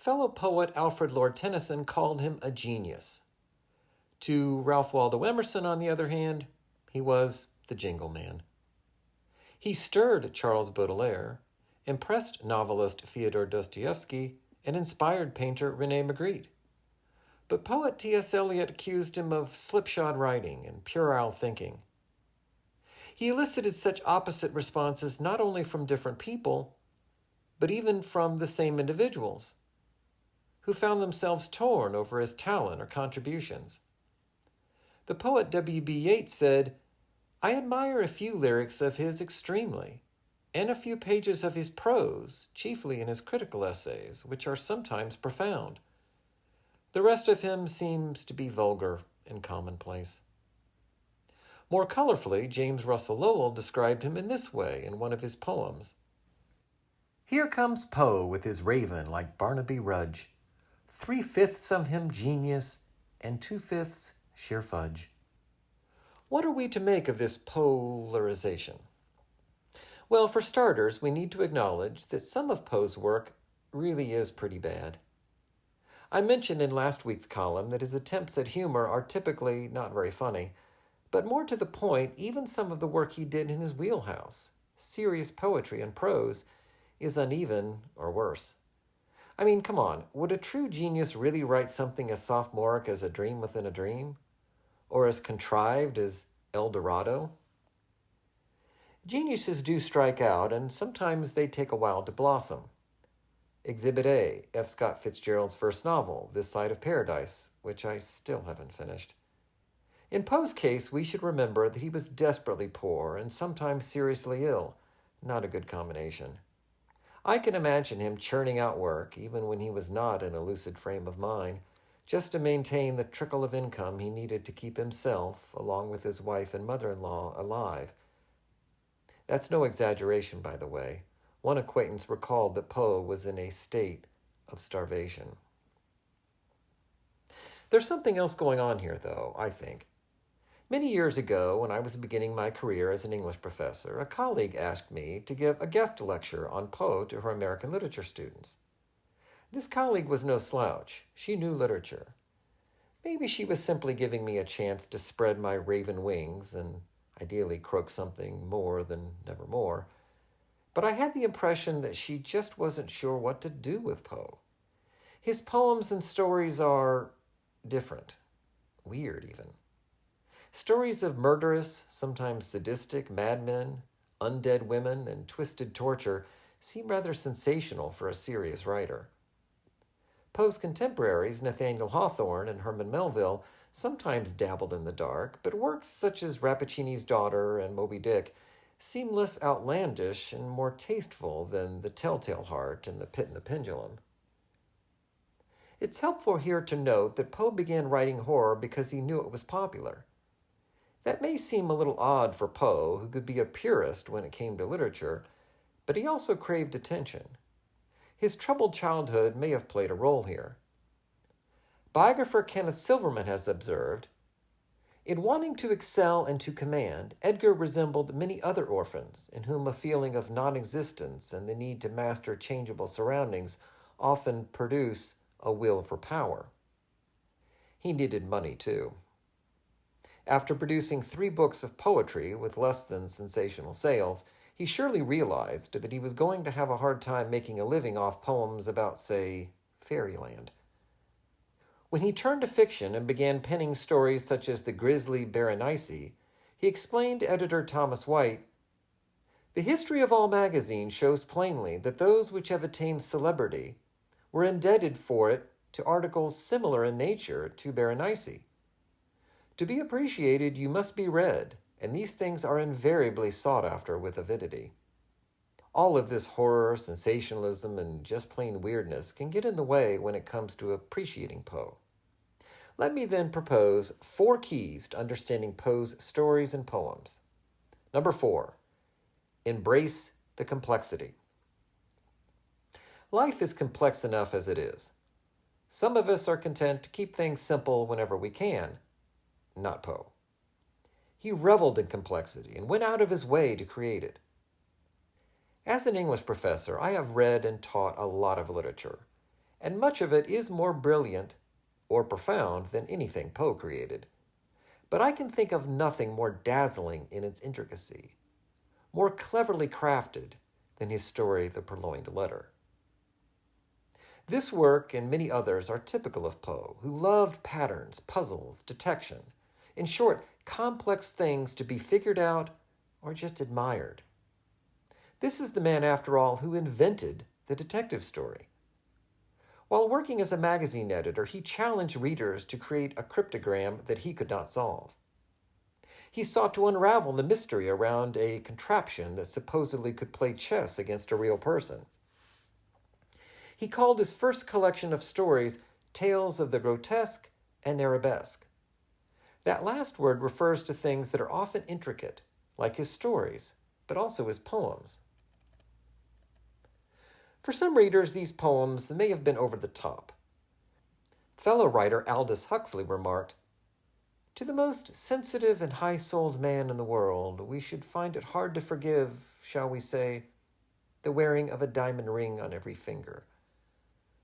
Fellow poet Alfred Lord Tennyson called him a genius. To Ralph Waldo Emerson, on the other hand, he was the Jingle Man. He stirred Charles Baudelaire, impressed novelist Fyodor Dostoevsky, and inspired painter René Magritte. But poet T.S. Eliot accused him of slipshod writing and puerile thinking. He elicited such opposite responses not only from different people, but even from the same individuals, who found themselves torn over his talent or contributions. The poet W.B. Yeats said, "I admire a few lyrics of his extremely, and a few pages of his prose, chiefly in his critical essays, which are sometimes profound. The rest of him seems to be vulgar and commonplace." More colorfully, James Russell Lowell described him in this way in one of his poems. "Here comes Poe with his raven like Barnaby Rudge, 3/5 of him genius and 2/5 sheer fudge." What are we to make of this polarization? Well, for starters, we need to acknowledge that some of Poe's work really is pretty bad. I mentioned in last week's column that his attempts at humor are typically not very funny, but more to the point, even some of the work he did in his wheelhouse, serious poetry and prose, is uneven or worse. I mean, come on, would a true genius really write something as sophomoric as A Dream Within a Dream? Or as contrived as El Dorado? Geniuses do strike out, and sometimes they take a while to blossom. Exhibit A, F. Scott Fitzgerald's first novel, This Side of Paradise, which I still haven't finished. In Poe's case, we should remember that he was desperately poor and sometimes seriously ill. Not a good combination. I can imagine him churning out work, even when he was not in a lucid frame of mind, just to maintain the trickle of income he needed to keep himself, along with his wife and mother-in-law, alive. That's no exaggeration, by the way. One acquaintance recalled that Poe was in a state of starvation. There's something else going on here, though, I think. Many years ago, when I was beginning my career as an English professor, a colleague asked me to give a guest lecture on Poe to her American literature students. This colleague was no slouch. She knew literature. Maybe she was simply giving me a chance to spread my raven wings and ideally croak something more than nevermore. But I had the impression that she just wasn't sure what to do with Poe. His poems and stories are different, weird even. Stories of murderous, sometimes sadistic madmen, undead women, and twisted torture seem rather sensational for a serious writer. Poe's contemporaries, Nathaniel Hawthorne and Herman Melville, sometimes dabbled in the dark, but works such as Rappaccini's Daughter and Moby Dick seem less outlandish and more tasteful than The Telltale Heart and The Pit and the Pendulum. It's helpful here to note that Poe began writing horror because he knew it was popular. That may seem a little odd for Poe, who could be a purist when it came to literature, but he also craved attention. His troubled childhood may have played a role here. Biographer Kenneth Silverman has observed, "In wanting to excel and to command, Edgar resembled many other orphans, in whom a feeling of non-existence and the need to master changeable surroundings often produce a will for power." He needed money, too. After producing 3 books of poetry with less than sensational sales, he surely realized that he was going to have a hard time making a living off poems about, say, fairyland. When he turned to fiction and began penning stories such as The Grisly Berenice, he explained to editor Thomas White, "The history of all magazines shows plainly that those which have attained celebrity were indebted for it to articles similar in nature to Berenice. To be appreciated, you must be read, and these things are invariably sought after with avidity." All of this horror, sensationalism, and just plain weirdness can get in the way when it comes to appreciating Poe. Let me then propose 4 keys to understanding Poe's stories and poems. Number 4, embrace the complexity. Life is complex enough as it is. Some of us are content to keep things simple whenever we can. Not Poe. He reveled in complexity and went out of his way to create it. As an English professor, I have read and taught a lot of literature, and much of it is more brilliant or profound than anything Poe created. But I can think of nothing more dazzling in its intricacy, more cleverly crafted than his story, The Purloined Letter. This work and many others are typical of Poe, who loved patterns, puzzles, detection. In short, complex things to be figured out or just admired. This is the man, after all, who invented the detective story. While working as a magazine editor, he challenged readers to create a cryptogram that he could not solve. He sought to unravel the mystery around a contraption that supposedly could play chess against a real person. He called his first collection of stories Tales of the Grotesque and Arabesque. That last word refers to things that are often intricate, like his stories, but also his poems. For some readers, these poems may have been over the top. Fellow writer Aldous Huxley remarked, "To the most sensitive and high-souled man in the world, we should find it hard to forgive, shall we say, the wearing of a diamond ring on every finger."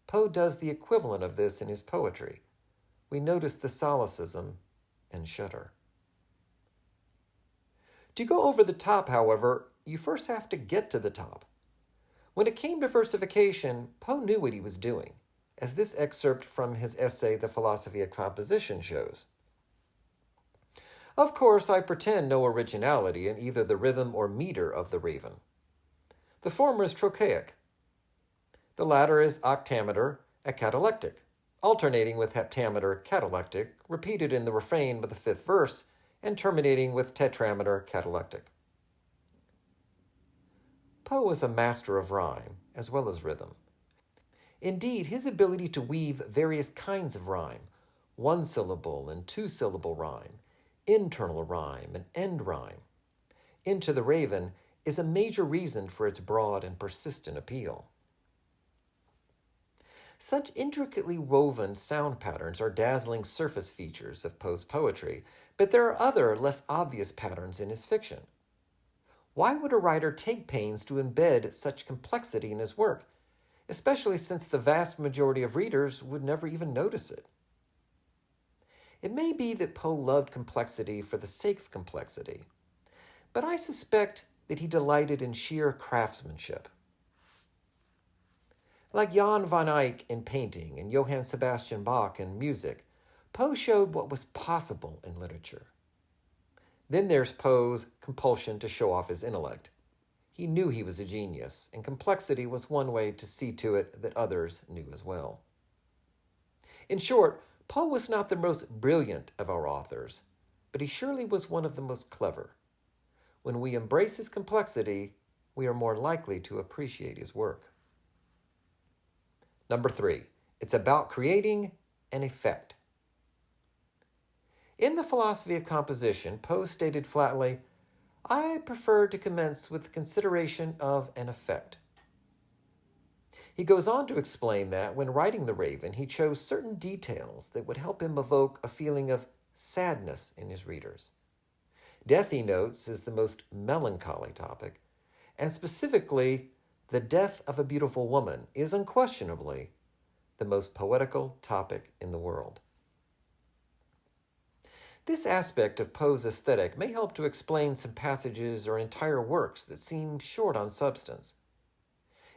Poe does the equivalent of this in his poetry. We notice the solecism and shudder. To go over the top, however, you first have to get to the top. When it came to versification, Poe knew what he was doing, as this excerpt from his essay, The Philosophy of Composition, shows. Of course, I pretend no originality in either the rhythm or meter of the Raven. The former is trochaic. The latter is octameter catalectic, alternating with heptameter catalectic, repeated in the refrain of the fifth verse, and terminating with tetrameter catalectic. Poe was a master of rhyme, as well as rhythm. Indeed, his ability to weave various kinds of rhyme, one-syllable and two-syllable rhyme, internal rhyme and end rhyme, into the Raven is a major reason for its broad and persistent appeal. Such intricately woven sound patterns are dazzling surface features of Poe's poetry, but there are other, less obvious patterns in his fiction. Why would a writer take pains to embed such complexity in his work, especially since the vast majority of readers would never even notice it? It may be that Poe loved complexity for the sake of complexity, but I suspect that he delighted in sheer craftsmanship. Like Jan van Eyck in painting and Johann Sebastian Bach in music, Poe showed what was possible in literature. Then there's Poe's compulsion to show off his intellect. He knew he was a genius, and complexity was one way to see to it that others knew as well. In short, Poe was not the most brilliant of our authors, but he surely was one of the most clever. When we embrace his complexity, we are more likely to appreciate his work. Number 3, it's about creating an effect. In The Philosophy of Composition, Poe stated flatly, "I prefer to commence with the consideration of an effect." He goes on to explain that when writing The Raven, he chose certain details that would help him evoke a feeling of sadness in his readers. Death, he notes, is the most melancholy topic, and specifically, the death of a beautiful woman is unquestionably the most poetical topic in the world. This aspect of Poe's aesthetic may help to explain some passages or entire works that seem short on substance.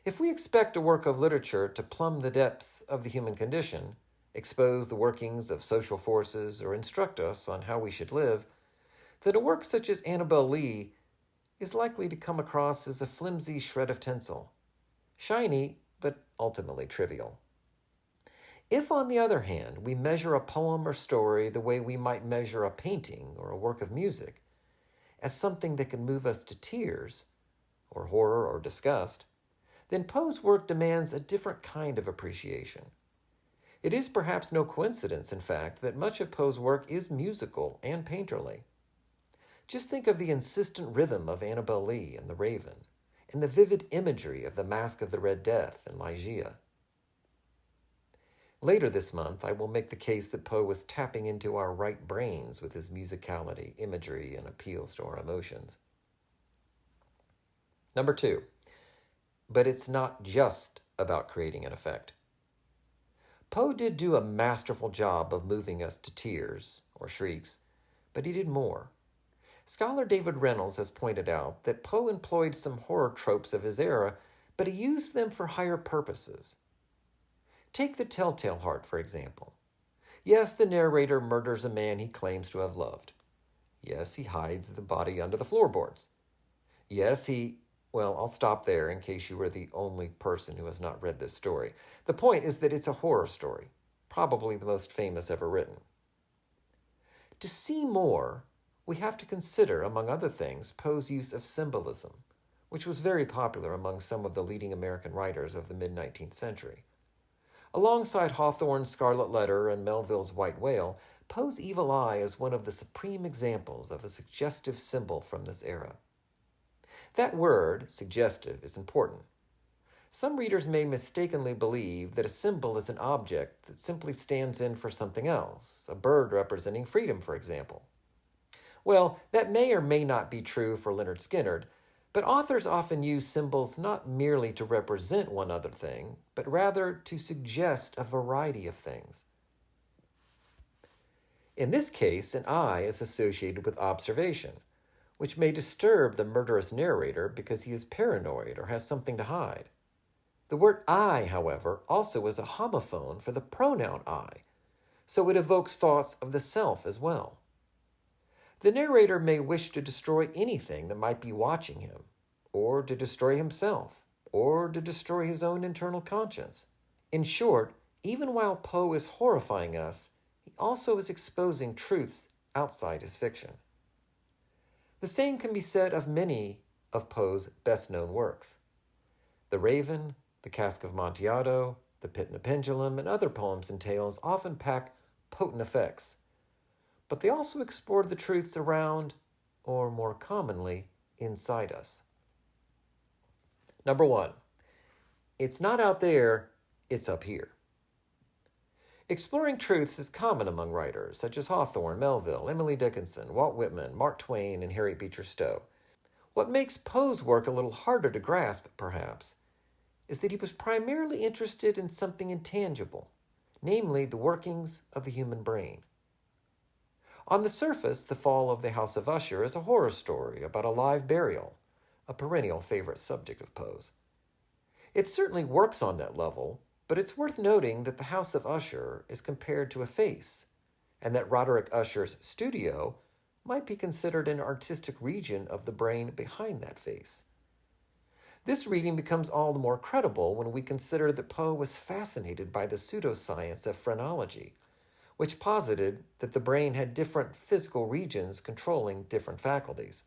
If we expect a work of literature to plumb the depths of the human condition, expose the workings of social forces, or instruct us on how we should live, then a work such as Annabel Lee is likely to come across as a flimsy shred of tinsel, shiny but ultimately trivial. If, on the other hand, we measure a poem or story the way we might measure a painting or a work of music, as something that can move us to tears, or horror or disgust, then Poe's work demands a different kind of appreciation. It is perhaps no coincidence, in fact, that much of Poe's work is musical and painterly. Just think of the insistent rhythm of Annabel Lee and The Raven, and the vivid imagery of the Masque of the Red Death and Ligeia. Later this month, I will make the case that Poe was tapping into our right brains with his musicality, imagery, and appeals to our emotions. Number 2, but it's not just about creating an effect. Poe did do a masterful job of moving us to tears, or shrieks, but he did more. Scholar David Reynolds has pointed out that Poe employed some horror tropes of his era, but he used them for higher purposes. Take the Telltale Heart, for example. Yes, the narrator murders a man he claims to have loved. Yes, he hides the body under the floorboards. Yes, well, I'll stop there in case you were the only person who has not read this story. The point is that it's a horror story, probably the most famous ever written. To see more, we have to consider, among other things, Poe's use of symbolism, which was very popular among some of the leading American writers of the mid-19th century. Alongside Hawthorne's Scarlet Letter and Melville's White Whale, Poe's Evil Eye is one of the supreme examples of a suggestive symbol from this era. That word, suggestive, is important. Some readers may mistakenly believe that a symbol is an object that simply stands in for something else, a bird representing freedom, for example. Well, that may or may not be true for Leonard Skinner, but authors often use symbols not merely to represent one other thing, but rather to suggest a variety of things. In this case, an eye is associated with observation, which may disturb the murderous narrator because he is paranoid or has something to hide. The word I, however, also is a homophone for the pronoun I, so it evokes thoughts of the self as well. The narrator may wish to destroy anything that might be watching him, or to destroy himself, or to destroy his own internal conscience. In short, even while Poe is horrifying us, he also is exposing truths outside his fiction. The same can be said of many of Poe's best-known works. The Raven, The Cask of Amontillado, The Pit and the Pendulum, and other poems and tales often pack potent effects, but they also explore the truths around, or more commonly, inside us. Number 1, it's not out there, it's up here. Exploring truths is common among writers such as Hawthorne, Melville, Emily Dickinson, Walt Whitman, Mark Twain, and Harriet Beecher Stowe. What makes Poe's work a little harder to grasp, perhaps, is that he was primarily interested in something intangible, namely the workings of the human brain. On the surface, The Fall of the House of Usher is a horror story about a live burial, a perennial favorite subject of Poe's. It certainly works on that level, but it's worth noting that the House of Usher is compared to a face, and that Roderick Usher's studio might be considered an artistic region of the brain behind that face. This reading becomes all the more credible when we consider that Poe was fascinated by the pseudoscience of phrenology, which posited that the brain had different physical regions controlling different faculties.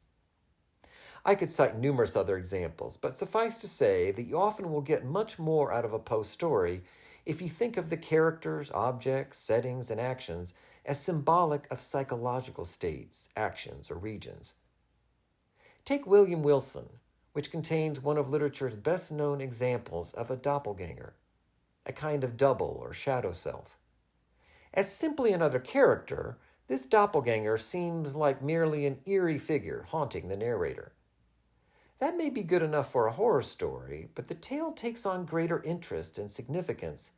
I could cite numerous other examples, but suffice to say that you often will get much more out of a Poe story if you think of the characters, objects, settings, and actions as symbolic of psychological states, actions, or regions. Take William Wilson, which contains one of literature's best-known examples of a doppelganger, a kind of double or shadow self. As simply another character, this doppelganger seems like merely an eerie figure haunting the narrator. That may be good enough for a horror story, but the tale takes on greater interest and significance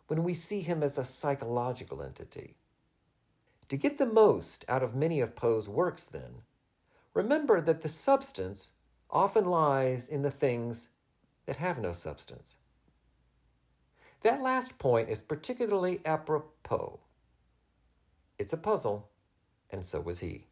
when we see him as a psychological entity. To get the most out of many of Poe's works, then, remember that the substance often lies in the things that have no substance. That last point is particularly apropos. It's a puzzle, and so was he.